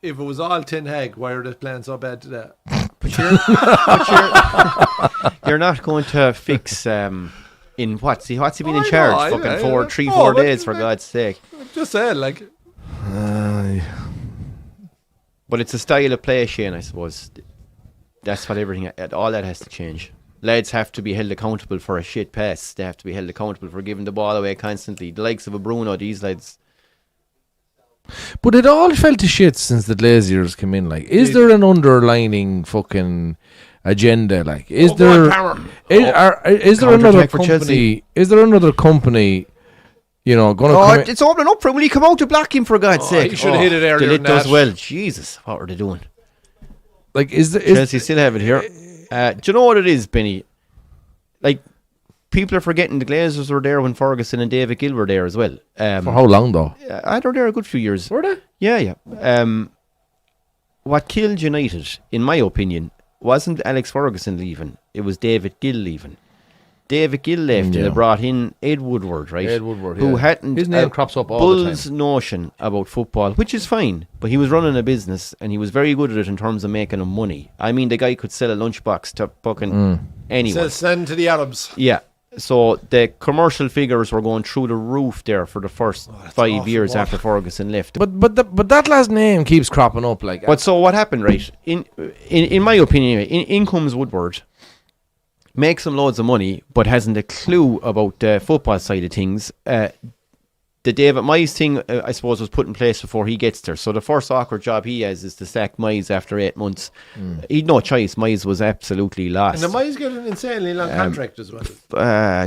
if it was all Ten Hag, why are they playing so bad today? But you're not going to fix in what's he been in charge? Fucking 4 days for God's sake. Just saying, like. But it's a style of play, Shane. I suppose that's what all that has to change. Lads have to be held accountable for a shit pass. They have to be held accountable for giving the ball away constantly. The likes of a Bruno, these lads. But it all fell to shit since the Glazers came in. Like, is there an underlining fucking agenda? Like, is there another company? Is there another company? You know, it's opening up for him. Will he come out to block him, for God's sake? He should have hit it earlier than that. Does well. Jesus, what are they doing? Like, Chelsea still have it here. Do you know what it is, Benny? Like, people are forgetting the Glazers were there when Ferguson and David Gill were there as well. For how long, though? They were there a good few years. Were they? Yeah. What killed United, in my opinion, wasn't Alex Ferguson leaving. It was David Gill leaving. David Gill left and they brought in Ed Woodward, right? Ed Woodward, who hadn't his name crops up all bull's the time. Notion about football, which is fine, but he was running a business and he was very good at it in terms of making him money. I mean, the guy could sell a lunchbox to fucking anyone. Send to the Arabs. Yeah. So the commercial figures were going through the roof there for the first 5 years after Ferguson left. But that last name keeps cropping up, like. But so what happened, right? In my opinion, in comes Woodward. Makes him loads of money, but hasn't a clue about the football side of things. The David Moyes thing, I suppose, was put in place before he gets there. So the first awkward job he has is to sack Moyes after 8 months. He'd no choice. Moyes was absolutely lost. And the Moyes got an insanely long contract as well.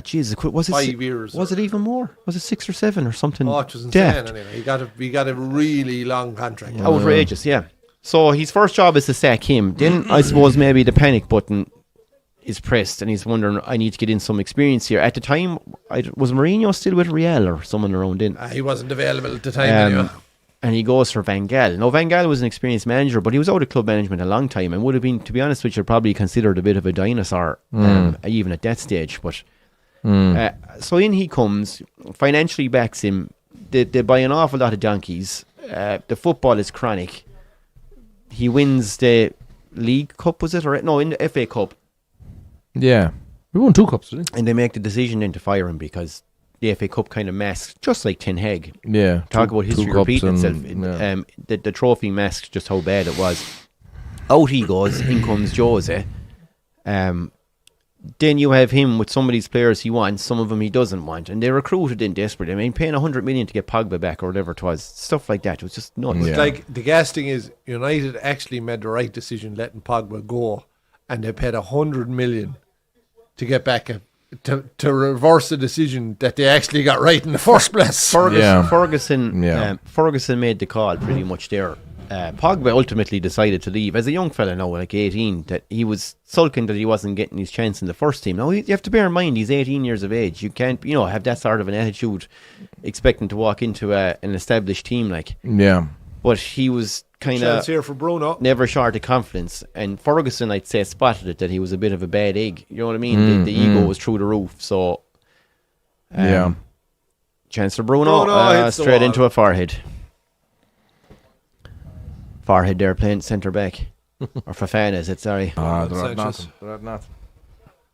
Jesus, was it 5 years? Was it even more? Was it 6 or 7 or something? Oh, it was insane. Anyway, he got a really long contract. Outrageous, yeah. So his first job is to sack him. Then I suppose maybe the panic button is pressed and he's wondering, I need to get in some experience here. At the time, was Mourinho still with Real or someone around in? He wasn't available at the time anyway. And he goes for Van Gaal. Now, Van Gaal was an experienced manager, but he was out of club management a long time and would have been, to be honest with you, probably considered a bit of a dinosaur, even at that stage. But so in he comes, financially backs him. They buy an awful lot of donkeys. The football is chronic. He wins the League Cup, was it? No, in the FA Cup. Yeah. We won 2 cups, didn't we? And they make the decision then to fire him because the FA Cup kind of masks, just like Ten Hag. Yeah. Talk about history repeating itself. The trophy masks just how bad it was. Out he goes, in comes Jose. Then you have him with some of these players he wants, some of them he doesn't want. And they recruited in desperate. I mean, paying 100 million to get Pogba back or whatever it was. Stuff like that. It was just nuts. Yeah. Like, the gas thing is, United actually made the right decision letting Pogba go. And they paid 100 million to get back to reverse the decision that they actually got right in the first place. Ferguson made the call pretty much there. Pogba ultimately decided to leave as a young fella now, like 18, that he was sulking that he wasn't getting his chance in the first team. Now you have to bear in mind he's 18 years of age. You can't, have that sort of an attitude, expecting to walk into an established team like. Yeah. But he was kind of here for Bruno. Never short of confidence, and Ferguson, I'd say, spotted it that he was a bit of a bad egg. You know what I mean? The ego was through the roof. So, chance for Bruno straight into a forehead. Forehead there playing centre back, or Fafana is it? Sorry. They're not. I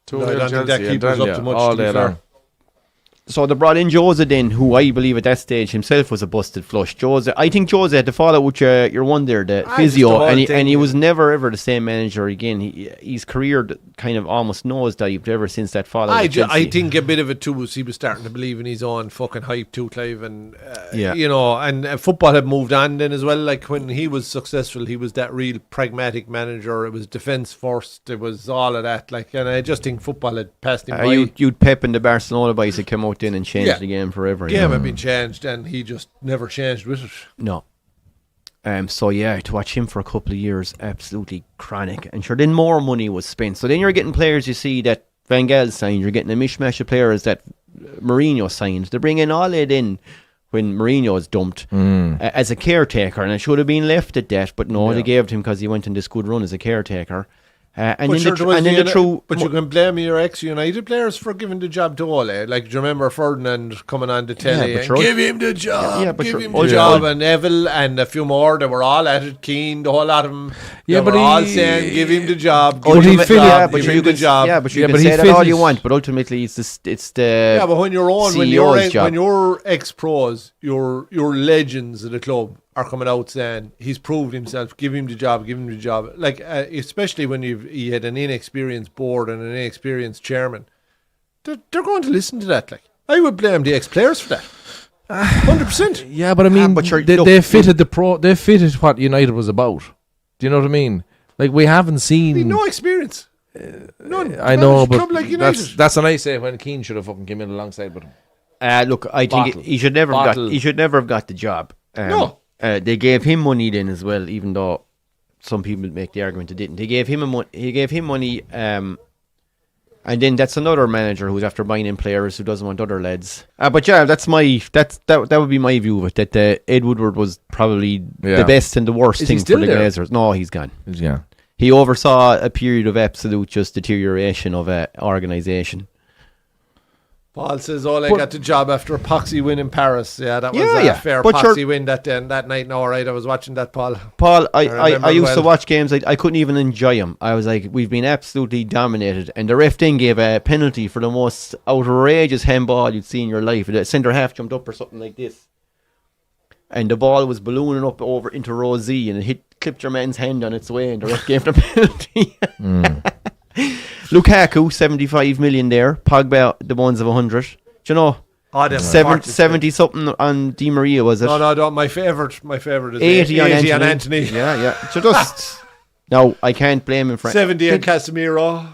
don't think that keeps up too much all day long. So they brought in Jose then, who I believe at that stage himself was a busted flush. I think Jose had to follow with your one there, the physio, and he was never ever the same manager again. His career kind of almost nosedived ever since that fall. I think a bit of it too was he was starting to believe in his own fucking hype too, Clive, and and football had moved on then as well. Like when he was successful, he was that real pragmatic manager. It was defence first. It was all of that. And I just think football had passed him by. You'd Pep and the Barcelona boys had come out in and changed the game forever. The game had been changed and he just never changed with it. No. To watch him for a couple of years, absolutely chronic. And sure, then more money was spent. So then you're getting players, you see, that Van Gaal signed. You're getting a mishmash of players that Mourinho signed. They bring in all that in when Mourinho was dumped as a caretaker. And it should have been left at that, but no, they gave it to him because he went on this good run as a caretaker. And But then the true. But you can blame your ex-United players for giving the job to Ole. Like, do you remember Ferdinand coming on the telly and give him the job, give him the job, and Neville and a few more, they were all at it, Keane, the whole lot of them. Yeah, they but were all saying, give him the job, But give you him the job. Yeah, but you can say that all you want, but ultimately it's the Yeah, but when you're on, CEO's job. when you're ex-pros, your legends of the club are coming out saying he's proved himself, give him the job. Like, especially when he had an inexperienced board and an inexperienced chairman, they're going to listen to that. Like, I would blame the ex-players for that. 100%. Yeah, but I mean, they fitted they fitted what United was about. Do you know what I mean? Like, we haven't seen no experience. None. I know, but like that's what I say when Keane should have fucking came in alongside with him. Look, I think he should never have got the job. No. They gave him money then as well, even though some people make the argument they didn't. He gave him money, and then that's another manager who's after buying in players who doesn't want other lads. But yeah, that would be my view of it. That Ed Woodward was probably the best and the worst thing for the Glazers. No, he's gone. Yeah, he oversaw a period of absolute just deterioration of an organisation. Paul says Ole got the job after a poxy win in Paris. Yeah, that was a fair poxy win that night. No, right, I was watching that, Paul. I used to watch games. I couldn't even enjoy them. I was like, we've been absolutely dominated. And the ref then gave a penalty for the most outrageous handball you'd see in your life. The centre half jumped up or something like this. And the ball was ballooning up over into row Z and it clipped your man's hand on its way and the ref gave the penalty. Lukaku, 75 million there. Pogba, the ones of 100. Do you know? 70 something on Di Maria, was it? No. My favourite is 80 on Anthony. Yeah. So just no, I can't blame him for 70 on Casemiro.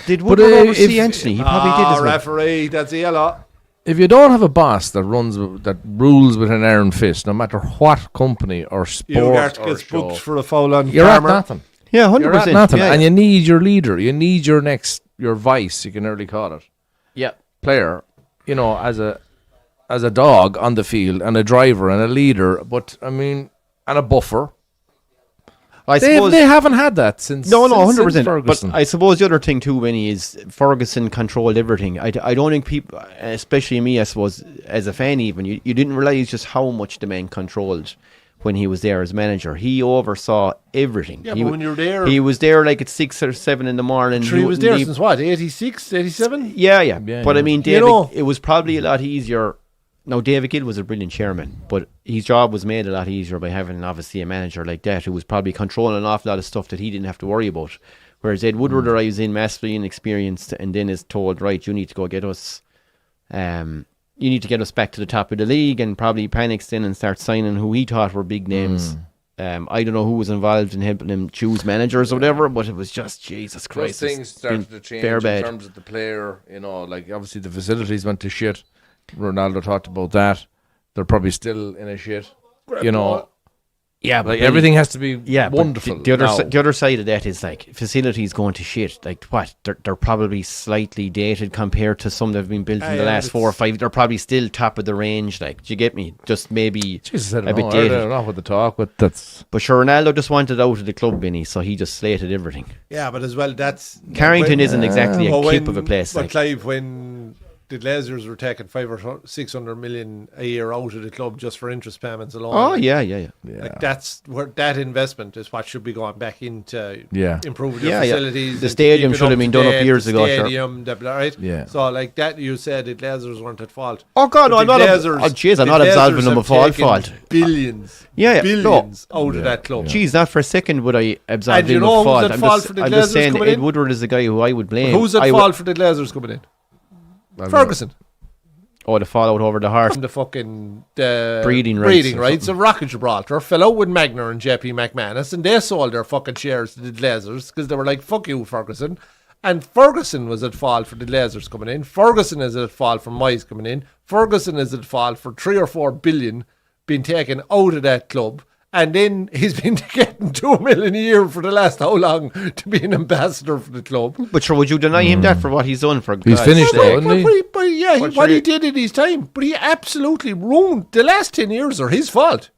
Did Woodward oversee Anthony? He probably did as well. Referee, that's a yellow. If you don't have a boss that rules with an iron fist, no matter what company or sport gets booked for a foul on you're at nothing. Yeah, 100%. You're at nothing, and you need your leader. You need your vice. You can nearly call it. Yeah, player. You know, as a dog on the field, and a driver and a leader. But I mean, and a buffer. I suppose they haven't had that since. No, 100%. But I suppose the other thing too, Winnie, is Ferguson controlled everything. I don't think people, especially me, I suppose, as a fan, even you didn't realize just how much the man controlled. When he was there as manager, he oversaw everything. Yeah, but when you're there, he was there like at 6 or 7 in the morning. He was there since what, 86, 87? Yeah. But I mean, David, it was probably a lot easier. Now, David Gill was a brilliant chairman, but his job was made a lot easier by having obviously a manager like that who was probably controlling an awful lot of stuff that he didn't have to worry about. Whereas Ed Woodward arrives in massively inexperienced and then is told, right, you need to go get us. You need to get us back to the top of the league, and probably panics then and starts signing who he thought were big names. I don't know who was involved in helping him choose managers or whatever, but it was just Jesus Christ. Those things started to change in terms of the player. You know, like obviously the facilities went to shit. Ronaldo talked about that. They're probably still in a shit. You know. Yeah, like everything has to be wonderful. The other side of that is like facilities going to shit. Like what? They're probably slightly dated compared to some that have been built in the last 4 or 5. They're probably still top of the range. Like, do you get me? Just maybe a bit dated. I don't know what the talk, but that's. But sure, Ronaldo just wanted out of the club, Vinny, so he just slated everything. Yeah, but as well, that's Carrington isn't exactly a keep of a place. But Clive, when the Glazers were taking 500 or 600 million a year out of the club just for interest payments alone. Oh, yeah. Like that's where that investment is what should be going back into improving the facilities. Yeah. The stadium should have been done up years ago. Stadium, right? Yeah. So like that, you said the Glazers weren't at fault. Oh God, no, I'm not absolving them of all fault. Billions, out of that club. Jeez, not for a second would I absolve them of fault. I'm just saying Ed Woodward is the guy who I would blame. But who's at fault for the Glazers coming in? Ferguson. Oh, the fallout over the heart. From the fucking breeding rights of Rocket Gibraltar fell out with Magner and JP McManus, and they sold their fucking shares to the Glazers because they were like, fuck you, Ferguson. And Ferguson was at fault for the Glazers coming in. Ferguson is at fault for Moyes coming in. Ferguson is at fault for 3 or 4 billion being taken out of that club. And then he's been getting 2 million a year for the last how long to be an ambassador for the club. But sure, would you deny him that for what he's done for? He's finished though, isn't he? What he did in his time, but he absolutely ruined the last 10 years are his fault.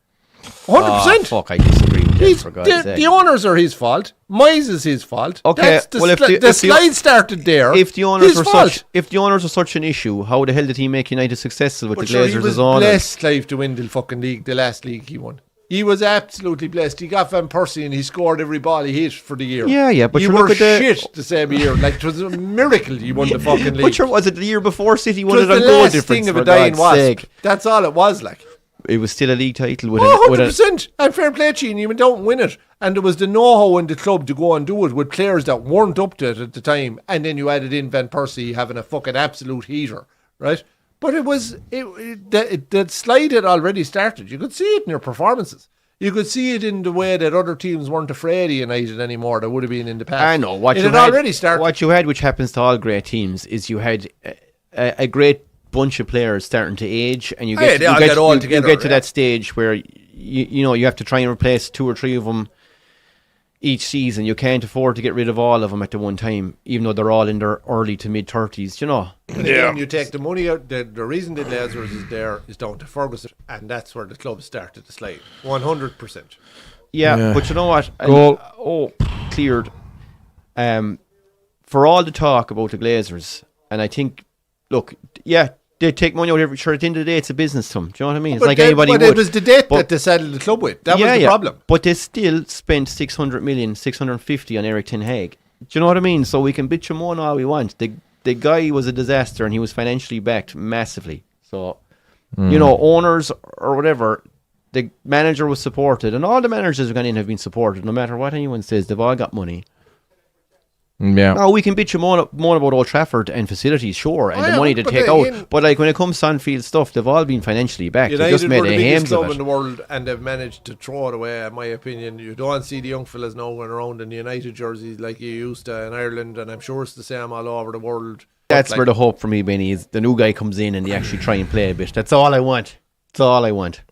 100%. Fuck, I disagree with that, for God's sake. The owners are his fault. Moyes is his fault. Okay, the slide started there. If the owners are such an issue, how the hell did he make United successful with the Glazers as owners? He was blessed, Clive, to win the fucking league, the last league he won. He was absolutely blessed. He got Van Persie and he scored every ball he hit for the year. Yeah, but you were shit the same year. Like, it was a miracle he won the fucking league. But sure, was it the year before City won it on goal difference? Thing of a dying wasp. That's all it was like. It was still a league title with 100%. And fair play to you, and you don't win it. And there was the know-how in the club to go and do it with players that weren't up to it at the time. And then you added in Van Persie having a fucking absolute heater, right? But the slide had already started. You could see it in your performances. You could see it in the way that other teams weren't afraid of United anymore. That would have been in the past. I know. It had already started. What you had, which happens to all great teams, is you had a great bunch of players starting to age, and you get to that stage where you have to try and replace 2 or 3 of them each season. You can't afford to get rid of all of them at the one time, even though they're all in their early to mid 30s. And again, you take the money out. The reason the Glazers is there is down to Ferguson, and that's where the club started to slide 100%. Yeah, but you know what? Cleared. For all the talk about the Glazers, and I think, look, yeah, they take money out every. Sure, at the end of the day, it's a business to them. Do you know what I mean? It's like anybody would. But it was the debt that they settled the club with. That was the problem. But they still spent 600 million, 650 on Eric Ten Hag. Do you know what I mean? So we can bitch him on all we want. The guy was a disaster, and he was financially backed massively. So, owners or whatever, the manager was supported, and all the managers who gone in have been supported. No matter what anyone says, they've all got money. Yeah. Now we can bitch more about Old Trafford and facilities, sure, and the money to take out. But like when it comes to on-field stuff, they've all been financially backed. United they just made were the a biggest hames of club it. in the world, and they've managed to throw it away. In my opinion, you don't see the young fellas now going around in the United jerseys like you used to in Ireland, and I'm sure it's the same all over the world. That's where the hope for me, Benny, is the new guy comes in and they actually try and play a bit. That's all I want. That's all I want.